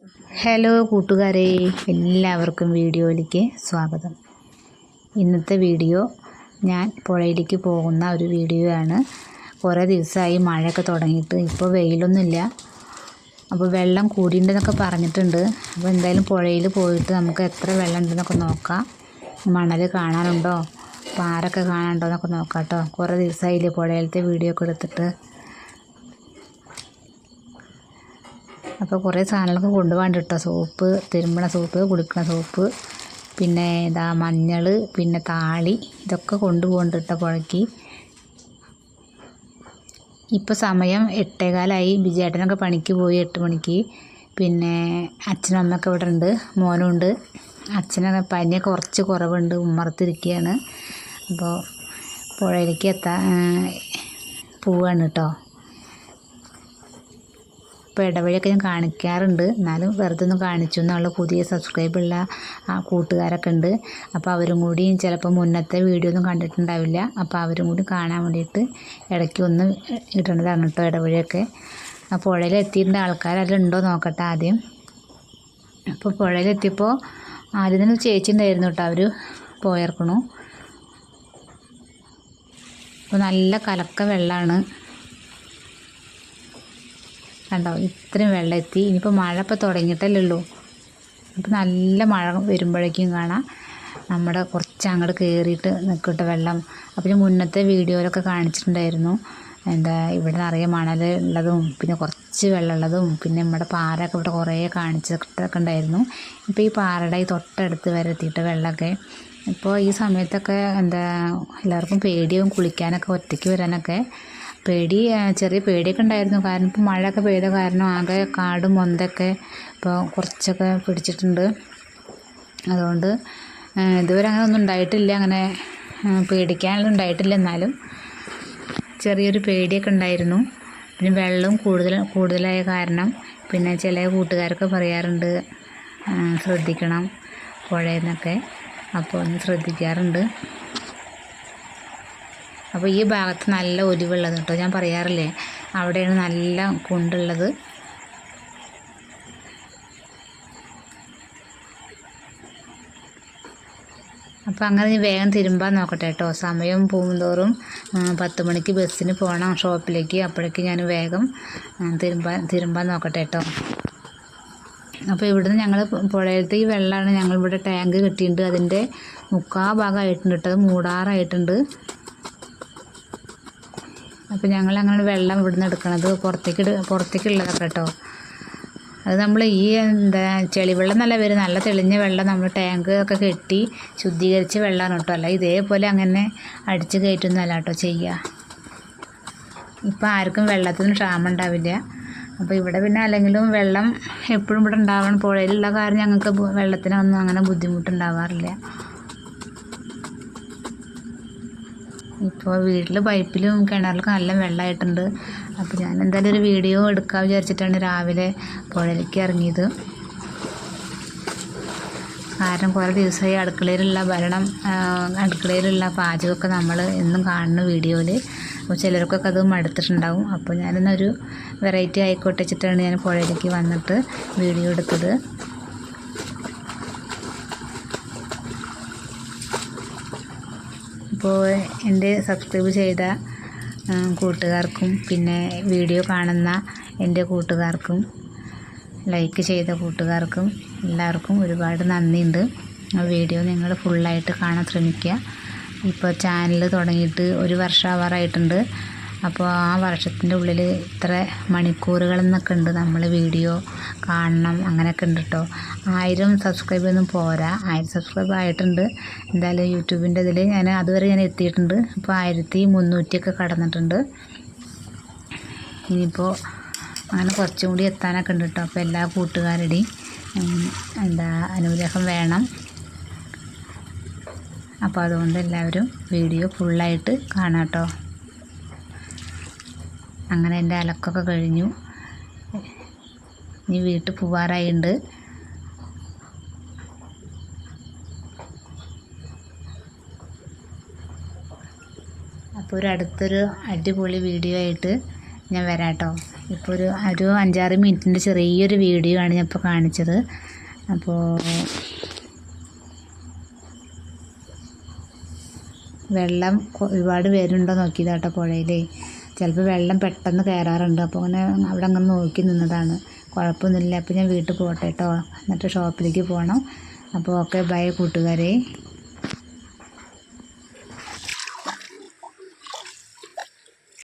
Hello കൂട്ടുകാരെ, എല്ലാവർക്കും വീഡിയോയിലേക്ക് സ്വാഗതം. ഇന്നത്തെ വീഡിയോ ഞാൻ പുഴയിലേക്ക് പോകുന്ന ഒരു വീഡിയോ ആണ്. കുറേ ദിവസമായി മഴയൊക്കെ തുടങ്ങിയിട്ട്, ഇപ്പോൾ വെയിലൊന്നുമില്ല. അപ്പോൾ വെള്ളം കൂടിയിട്ടുണ്ടെന്നൊക്കെ പറഞ്ഞിട്ടുണ്ട്. അപ്പോൾ എന്തായാലും പുഴയിൽ പോയിട്ട് നമുക്ക് എത്ര വെള്ളം ഉണ്ടെന്നൊക്കെ നോക്കാം. മണൽ കാണാനുണ്ടോ, പാറൊക്കെ കാണാനുണ്ടോ എന്നൊക്കെ നോക്കാം കേട്ടോ. കുറേ ദിവസമായില്ലേ പുഴയിലത്തെ വീഡിയോ ഒക്കെ എടുത്തിട്ട്. അപ്പോൾ കുറേ സാധനങ്ങളൊക്കെ കൊണ്ടുപോകാണ്ട് കേട്ടോ. സോപ്പ്, തിരുമ്പണ സോപ്പ്, കുളിക്കണ സോപ്പ്, പിന്നെ ഇതാ മഞ്ഞൾ, പിന്നെ താളി, ഇതൊക്കെ കൊണ്ടുപോകുന്നുണ്ട് കേട്ടോ പുഴയ്ക്ക്. ഇപ്പോൾ സമയം 8:15. ബിജേട്ടനൊക്കെ പണിക്ക് പോയി 8 മണിക്ക്. പിന്നെ അച്ഛനും അമ്മയൊക്കെ ഇവിടെ ഉണ്ട്, മോനും ഉണ്ട്. അച്ഛനൊക്കെ പനിയൊക്കെ കുറച്ച് കുറവുണ്ട്, ഉമ്മറത്തിരിക്കുകയാണ്. അപ്പോൾ പുഴയിലേക്ക് പോവുകയാണ് കേട്ടോ. ഇപ്പോൾ ഇടവഴിയൊക്കെ ഞാൻ കാണിക്കാറുണ്ട്, എന്നാലും വെറുതെ ഒന്ന് കാണിച്ചു എന്നുള്ള പുതിയ സബ്സ്ക്രൈബുള്ള കൂട്ടുകാരൊക്കെ ഉണ്ട്. അപ്പോൾ അവരും കൂടി ചിലപ്പോൾ മുന്നത്തെ വീഡിയോ ഒന്നും കണ്ടിട്ടുണ്ടാവില്ല. അപ്പോൾ അവരും കൂടി കാണാൻ വേണ്ടിയിട്ട് ഇടയ്ക്ക് ഒന്ന് ഇടേണ്ടതാണ് കേട്ടോ ഇടവഴിയൊക്കെ. ആ പുഴയിലെത്തിയിട്ടുണ്ട്. ആൾക്കാരെല്ലാം ഉണ്ടോ നോക്കട്ടെ ആദ്യം. അപ്പോൾ പുഴയിലെത്തിയപ്പോൾ ആദ്യം തന്നെ ചേച്ചി ഉണ്ടായിരുന്നു കേട്ടോ, അവർ പോയിറക്കണു. അപ്പോൾ നല്ല കലക്ക വെള്ളമാണ് കണ്ടോ. ഇത്രയും വെള്ളം എത്തി. ഇനിയിപ്പോൾ മഴ ഇപ്പോൾ തുടങ്ങിയിട്ടല്ലേ ഉള്ളൂ. അപ്പോൾ നല്ല മഴ വരുമ്പോഴേക്കും കാണാം നമ്മുടെ കുറച്ച് അങ്ങോട്ട് കയറിയിട്ട് നിൽക്കട്ടെ വെള്ളം. അപ്പോൾ മുന്നത്തെ വീഡിയോയിലൊക്കെ കാണിച്ചിട്ടുണ്ടായിരുന്നു, ഇവിടെ നിറയെ മണൽ ഉള്ളതും പിന്നെ കുറച്ച് വെള്ളമുള്ളതും പിന്നെ നമ്മുടെ പാറയൊക്കെ ഇവിടെ കുറേ കാണിച്ചിട്ടൊക്കെ ഉണ്ടായിരുന്നു. ഇപ്പോൾ ഈ പാറയുടെ ഈ തൊട്ടടുത്ത് വരെ എത്തിയിട്ട് വെള്ളമൊക്കെ. ഇപ്പോൾ ഈ സമയത്തൊക്കെ എല്ലാവർക്കും പേടിയാവും കുളിക്കാനൊക്കെ, ഒറ്റയ്ക്ക് വരാനൊക്കെ ചെറിയ പേടിയൊക്കെ ഉണ്ടായിരുന്നു. കാരണം ഇപ്പോൾ മഴയൊക്കെ പെയ്ത കാരണം ആകെ കാടും മൊന്തൊക്കെ ഇപ്പോൾ കുറച്ചൊക്കെ പിടിച്ചിട്ടുണ്ട്. അതുകൊണ്ട് ഇതുവരെ അങ്ങനെ ഒന്നും ഉണ്ടായിട്ടില്ല, അങ്ങനെ പേടിക്കാനൊന്നും ഉണ്ടായിട്ടില്ല. എന്നാലും ചെറിയൊരു പേടിയൊക്കെ ഉണ്ടായിരുന്നു. പിന്നെ വെള്ളം കൂടുതലായ കാരണം പിന്നെ ചില കൂട്ടുകാരൊക്കെ പറയാറുണ്ട് ശ്രദ്ധിക്കണം പുഴയിൽ നിന്നൊക്കെ. അപ്പോൾ ഒന്ന് ശ്രദ്ധിക്കാറുണ്ട്. അപ്പോൾ ഈ ഭാഗത്ത് നല്ല ഒലിവുള്ളത് കേട്ടോ, ഞാൻ പറയാറില്ലേ, അവിടെയാണ് നല്ല കുണ്ടുള്ളത്. അപ്പോൾ അങ്ങനെ വേഗം തിരുമ്പാൻ നോക്കട്ടെ കേട്ടോ. സമയം പോകുന്തോറും 10 മണിക്ക് ബസ്സിന് പോകണം ഷോപ്പിലേക്ക്. അപ്പോഴേക്ക് ഞാൻ വേഗം തിരുമ്പാൻ നോക്കട്ടെ കേട്ടോ. അപ്പോൾ ഇവിടുന്ന് ഞങ്ങൾ പുഴയിലത്തെ ഈ വെള്ളമാണ് ഞങ്ങളിവിടെ ടാങ്ക് കെട്ടിയിട്ടുണ്ട്. അതിൻ്റെ 3/4 ഭാഗമായിട്ടുണ്ട് കേട്ടോ, അത് മൂടാറായിട്ടുണ്ട്. അപ്പോൾ ഞങ്ങളങ്ങനെ വെള്ളം ഇവിടുന്ന് എടുക്കണത് പുറത്തേക്കുള്ളതൊക്കെ കേട്ടോ. അത് നമ്മൾ ഈ ചെളിവെള്ളം നല്ല വരും, നല്ല തെളിഞ്ഞ വെള്ളം നമ്മൾ ടാങ്ക് ഒക്കെ കെട്ടി ശുദ്ധീകരിച്ച വെള്ളമാണ് കേട്ടോ. അല്ല ഇതേപോലെ അങ്ങനെ അടിച്ച് കയറ്റുന്നതല്ല കേട്ടോ ചെയ്യുക. ഇപ്പോൾ ആർക്കും വെള്ളത്തിന് ക്ഷാമം ഉണ്ടാവില്ല. അപ്പോൾ ഇവിടെ പിന്നെ അല്ലെങ്കിലും വെള്ളം എപ്പോഴും ഇവിടെ ഉണ്ടാവണം. പുഴയിലുള്ള കാരണം ഞങ്ങൾക്ക് വെള്ളത്തിനൊന്നും അങ്ങനെ ബുദ്ധിമുട്ടുണ്ടാവാറില്ല. ഇപ്പോൾ വീട്ടിൽ പൈപ്പിലും കിണറിലൊക്കെ നല്ല വെള്ളമായിട്ടുണ്ട്. അപ്പോൾ ഞാൻ എന്തായാലും ഒരു വീഡിയോ എടുക്കാൻ വിചാരിച്ചിട്ടാണ് രാവിലെ പുഴയിലേക്ക് ഇറങ്ങിയത്. കാരണം കുറേ ദിവസമായി അടുക്കളയിലുള്ള പാചകമൊക്കെ നമ്മൾ എന്നും കാണുന്ന വീഡിയോയിൽ. അപ്പോൾ ചിലർക്കൊക്കെ അത് മടുത്തിട്ടുണ്ടാവും. അപ്പോൾ ഞാനിന്നൊരു വെറൈറ്റി ആയിക്കോട്ടെ വെച്ചിട്ടാണ് ഞാൻ പുഴയിലേക്ക് വന്നിട്ട് വീഡിയോ എടുത്തത്. അപ്പോൾ എൻ്റെ സബ്സ്ക്രൈബ് ചെയ്ത കൂട്ടുകാർക്കും പിന്നെ വീഡിയോ കാണുന്ന എൻ്റെ കൂട്ടുകാർക്കും ലൈക്ക് ചെയ്ത കൂട്ടുകാർക്കും എല്ലാവർക്കും ഒരുപാട് നന്ദിയുണ്ട്. ആ വീഡിയോ നിങ്ങൾ ഫുള്ളായിട്ട് കാണാൻ ശ്രമിക്കുക. ഇപ്പോൾ ചാനൽ തുടങ്ങിയിട്ട് 1 വർഷം ആവാറായിട്ടുണ്ട്. അപ്പോൾ ആ വർഷത്തിൻ്റെ ഉള്ളിൽ ഇത്ര മണിക്കൂറുകളെന്നൊക്കെ ഉണ്ട് നമ്മൾ വീഡിയോ കാണണം, അങ്ങനെയൊക്കെ ഉണ്ട് കേട്ടോ. 1000 സബ്സ്ക്രൈബ് ഒന്നും പോരാ, 1000 സബ്സ്ക്രൈബ് ആയിട്ടുണ്ട് എന്തായാലും യൂട്യൂബിൻ്റെ ഇതിൽ. അതുവരെ ഞാൻ എത്തിയിട്ടുണ്ട്. ഇപ്പോൾ 1300 ഒക്കെ കടന്നിട്ടുണ്ട്. ഇനിയിപ്പോൾ അങ്ങനെ കുറച്ചും കൂടി എത്താനൊക്കെ ഉണ്ട് കേട്ടോ. അപ്പോൾ എല്ലാ കൂട്ടുകാരുടെയും അനുഗ്രഹം വേണം. അപ്പോൾ അതുകൊണ്ട് എല്ലാവരും വീഡിയോ ഫുള്ളായിട്ട് കാണാം കേട്ടോ. അങ്ങനെ എൻ്റെ അലക്കൊക്കെ കഴിഞ്ഞു, ഇനി വീട്ടിൽ പോവാറായിട്ടുണ്ട്. അപ്പോൾ അടുത്തൊരു അടിപൊളി വീഡിയോ ആയിട്ട് ഞാൻ വരാം കേട്ടോ. ഇപ്പോൾ ഒരു 5-6 മിനിറ്റിൻ്റെ ചെറിയൊരു വീഡിയോ ആണ് ഞാൻ ഇപ്പോൾ കാണിച്ചത്. അപ്പോൾ വെള്ളം ഒരുപാട് പേരുണ്ടോ നോക്കിയതാ കേട്ടോ പുഴയിൽ. ചിലപ്പോൾ വെള്ളം പെട്ടെന്ന് കയറാറുണ്ട്. അപ്പോൾ അങ്ങനെ അവിടെ അങ്ങനെ നോക്കി നിന്നതാണ്. കുഴപ്പമൊന്നുമില്ല. അപ്പോൾ ഞാൻ വീട്ടിൽ പോകട്ടെ കേട്ടോ, എന്നിട്ട് ഷോപ്പിലേക്ക് പോകണം. അപ്പോൾ ഓക്കെ, ബൈ കൂട്ടുകാരെ.